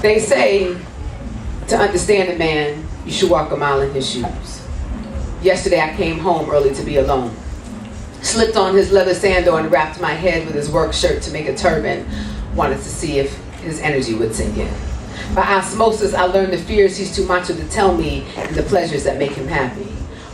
They say to understand a man, you should walk a mile in his shoes. Yesterday I came home early to be alone. Slipped on his leather sandal and wrapped my head with his work shirt to make a turban. Wanted to see if his energy would sink in. By osmosis, I learned the fears he's too macho to tell me and the pleasures that make him happy.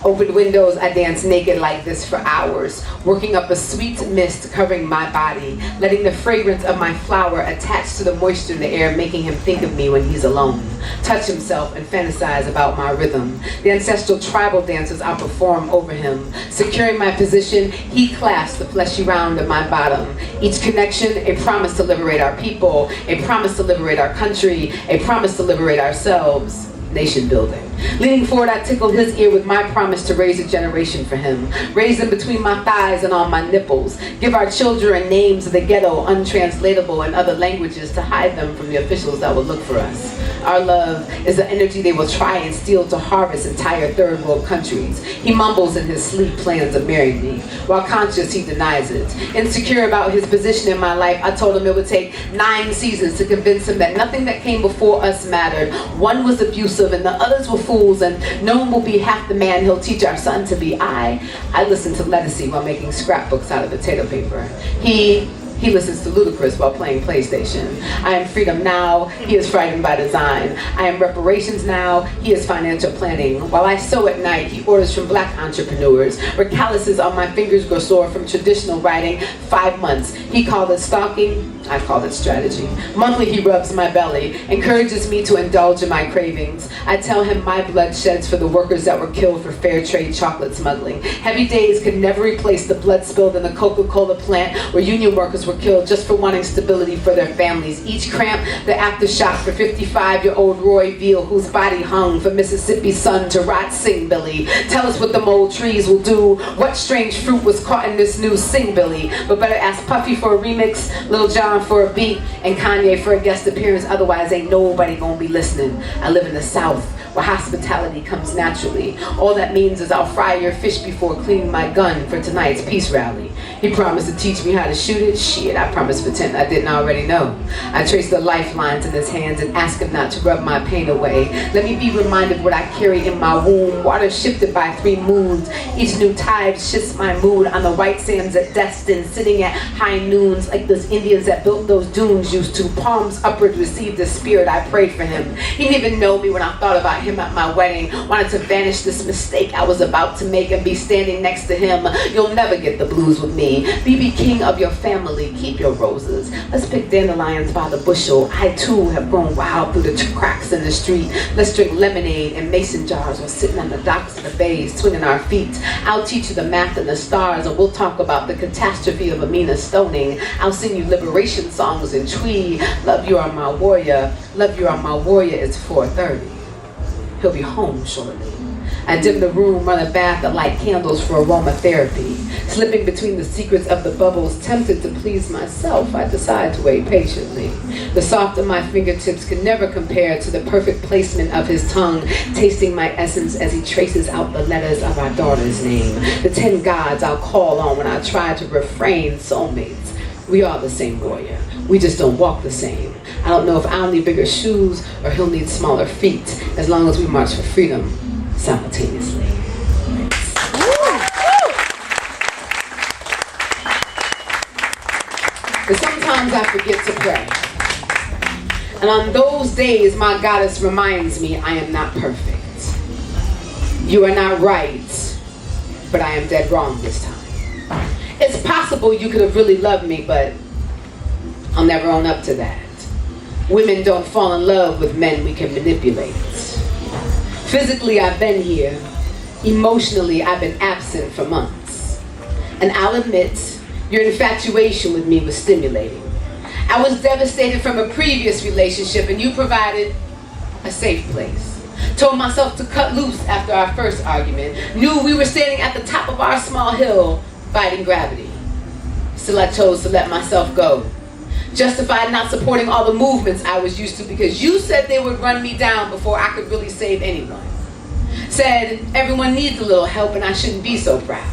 Open windows, I dance naked like this for hours, working up a sweet mist covering my body, letting the fragrance of my flower attach to the moisture in the air, making him think of me when he's alone. Touch himself and fantasize about my rhythm. The ancestral tribal dances I perform over him. Securing my position, he clasps the fleshy round of my bottom. Each connection, a promise to liberate our people, a promise to liberate our country, a promise to liberate ourselves. Nation building. Leaning forward, I tickle his ear with my promise to raise a generation for him. Raise them between my thighs and on my nipples. Give our children names of the ghetto, untranslatable in other languages, to hide them from the officials that will look for us. Our love is the energy they will try and steal to harvest entire third world countries. He mumbles in his sleep plans to marry me. While conscious, he denies it. Insecure about his position in my life, I told him it would take 9 seasons to convince him that nothing that came before us mattered. One was abusive and the others were fools, and no one will be half the man he'll teach our son to be. I listen to Lettucey while making scrapbooks out of potato paper. He listens to Ludacris while playing PlayStation. I am freedom now, he is frightened by design. I am reparations now, he is financial planning. While I sew at night, he orders from black entrepreneurs. Where calluses on my fingers grow sore from traditional writing, 5 months. He called it stalking, I call it strategy. Monthly he rubs my belly, encourages me to indulge in my cravings. I tell him my blood sheds for the workers that were killed for fair trade chocolate smuggling. Heavy days could never replace the blood spilled in the Coca-Cola plant where union workers were killed just for wanting stability for their families. Each cramp, the aftershock for 55-year-old Roy Veal, whose body hung for Mississippi's sun to rot. Sing, Billy. Tell us what the mold trees will do. What strange fruit was caught in this new Sing, Billy. But better ask Puffy for a remix, Lil Jon for a beat, and Kanye for a guest appearance. Otherwise, ain't nobody gonna be listening. I live in the South, where hospitality comes naturally. All that means is I'll fry your fish before cleaning my gun for tonight's peace rally. He promised to teach me how to shoot it. Shit, I promised to pretend I didn't already know. I trace the lifelines in his hands and ask him not to rub my pain away. Let me be reminded what I carry in my womb. Water shifted by 3 moons. Each new tide shifts my mood on the white sands at Destin, sitting at high noons like those Indians that built those dunes used to. Palms upward received the spirit. I prayed for him. He didn't even know me when I thought about him at my wedding. Wanted to vanish this mistake I was about to make and be standing next to him. You'll never get the blues with me. Be king of your family. Keep your roses. Let's pick dandelions by the bushel. I too have grown wild through the cracks in the street. Let's drink lemonade in mason jars while sitting on the docks of the bays, swinging our feet. I'll teach you the math and the stars, and we'll talk about the catastrophe of Amina stoning. I'll sing you liberation songs in Twee. Love you are my warrior. Love you are my warrior. It's 4:30. He'll be home shortly. I dim the room, run a bath, and light candles for aromatherapy. Slipping between the secrets of the bubbles, tempted to please myself, I decide to wait patiently. The soft of my fingertips can never compare to the perfect placement of his tongue, tasting my essence as he traces out the letters of our daughter's name. The 10 gods I'll call on when I try to refrain. Soulmates. We are the same warrior. We just don't walk the same. I don't know if I'll need bigger shoes or he'll need smaller feet, as long as we march for freedom simultaneously. But sometimes I forget to pray. And on those days, my goddess reminds me I am not perfect. You are not right, but I am dead wrong this time. It's possible you could have really loved me, but I'll never own up to that. Women don't fall in love with men we can manipulate. Physically, I've been here. Emotionally, I've been absent for months. And I'll admit, your infatuation with me was stimulating. I was devastated from a previous relationship, and you provided a safe place. Told myself to cut loose after our first argument. Knew we were standing at the top of our small hill, fighting gravity. Still, I chose to let myself go. Justified not supporting all the movements I was used to because you said they would run me down before I could really save anyone. Said everyone needs a little help and I shouldn't be so proud.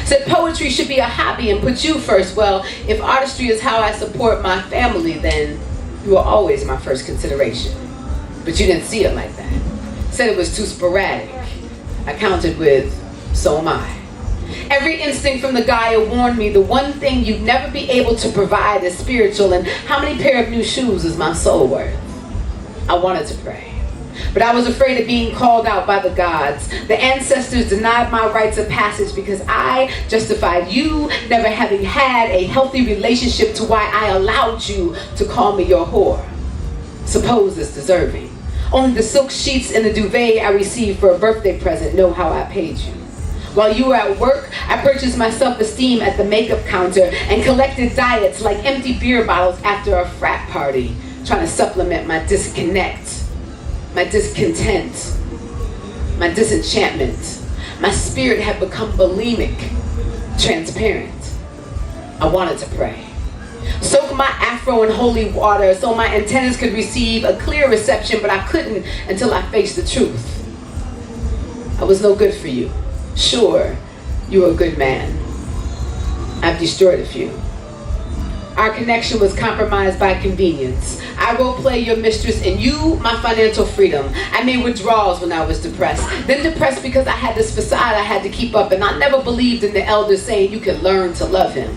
Said poetry should be a hobby and put you first. Well, if artistry is how I support my family, then You were always my first consideration, but you didn't see it like that. Said it was too sporadic. I countered with, so am I. Every instinct from the Gaia warned me the one thing you'd never be able to provide is spiritual, and how many pair of new shoes is my soul worth? I wanted to pray, but I was afraid of being called out by the gods. The ancestors denied my rites of passage because I justified you never having had a healthy relationship to why I allowed you to call me your whore. Suppose it's deserving. Only the silk sheets and the duvet I received for a birthday present know how I paid you. While you were at work, I purchased my self-esteem at the makeup counter and collected diets like empty beer bottles after a frat party, trying to supplement my disconnect, my discontent, my disenchantment. My spirit had become bulimic, transparent. I wanted to pray. Soak my afro in holy water so my antennas could receive a clear reception, but I couldn't until I faced the truth. I was no good for you. Sure, you were a good man. I've destroyed a few. Our connection was compromised by convenience. I role play your mistress and you my financial freedom. I made withdrawals when I was depressed. Then depressed because I had this facade I had to keep up, and I never believed in the elders saying you can learn to love him.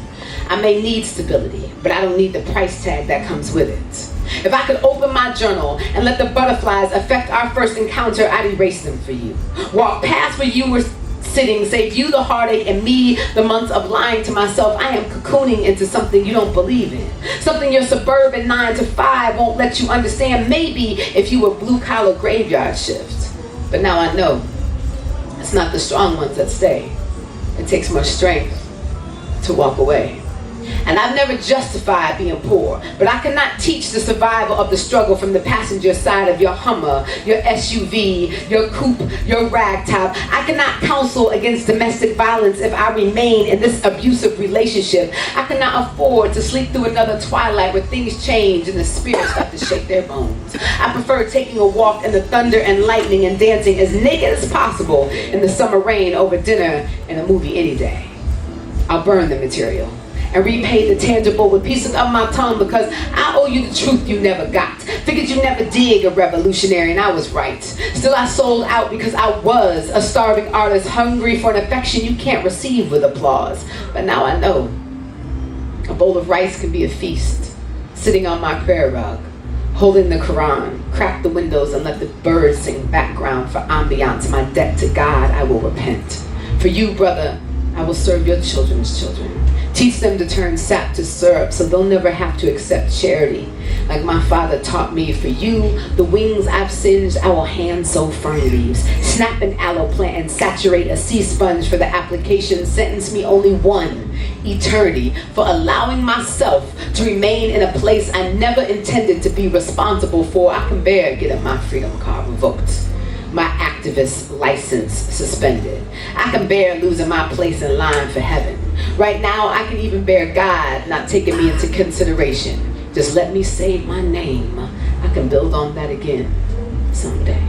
I may need stability, but I don't need the price tag that comes with it. If I could open my journal and let the butterflies affect our first encounter, I'd erase them for you. Walk past where you were sitting, save you the heartache and me the months of lying to myself. I am cocooning into something you don't believe in. Something your suburban 9 to 5 won't let you understand. Maybe if you were blue collar graveyard shift. But now I know it's not the strong ones that stay. It takes much strength to walk away. And I've never justified being poor, but I cannot teach the survival of the struggle from the passenger side of your Hummer, your SUV, your coupe, your ragtop. I cannot counsel against domestic violence if I remain in this abusive relationship. I cannot afford to sleep through another twilight where things change and the spirits start to shake their bones. I prefer taking a walk in the thunder and lightning and dancing as naked as possible in the summer rain over dinner and a movie any day. I'll burn the material and repay the tangible with pieces of my tongue because I owe you the truth you never got. Figured you never dig a revolutionary, and I was right. Still I sold out because I was a starving artist hungry for an affection you can't receive with applause. But now I know a bowl of rice can be a feast. Sitting on my prayer rug, holding the Quran, crack the windows and let the birds sing background for ambiance. My debt to God I will repent. For you, brother, I will serve your children's children. Teach them to turn sap to syrup so they'll never have to accept charity. Like my father taught me, for you, the wings I've singed, I will hand sew fern leaves. Snap an aloe plant and saturate a sea sponge for the application. Sentence me only one eternity for allowing myself to remain in a place I never intended to be responsible for. I can bear getting my freedom card revoked, my activist license suspended. I can bear losing my place in line for heaven. Right now, I can even bear God not taking me into consideration. Just let me say my name. I can build on that again someday.